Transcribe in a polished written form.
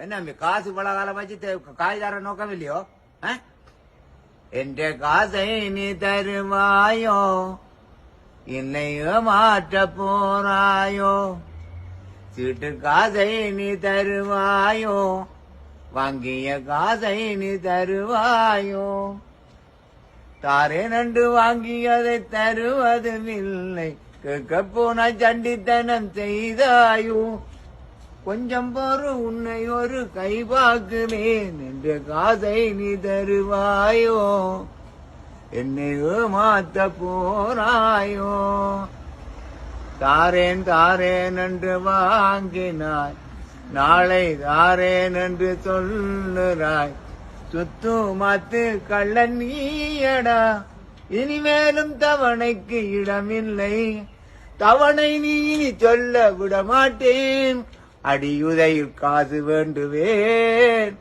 என்ன காசு பல காலம் வச்சு காய் தர நோக்கம் இல்லையோ? என்ற காசை நீ தருவாயோ இல்லையோ மாற்ற போறாயோ? சீட்டு காசை நீ தருவாயோ வாங்கிய காசை நீ தருவாயோ? தாரே நன்று வாங்கியதை தருவதுமில்லை கேட்க போன சண்டித்தனம் செய்தாயோ? கொஞ்சம் போரு உன்னை ஒரு கை பார்க்கிறேன் என்ற காசை நீ தருவாயோ என்னை ஏமாத்த போறாயோ? தாரேன் தாரேன் என்று வாங்கினாய் நாளை தாரேன் என்று சொல்லுறாய். சுத்து மாத்து கள்ளன் நீயடா இனிமேலும் தவணைக்கு இடமில்லை. தவணை நீ இனி சொல்ல விட மாட்டேன். அடியுதையில் காசு வேண்டுவேன்.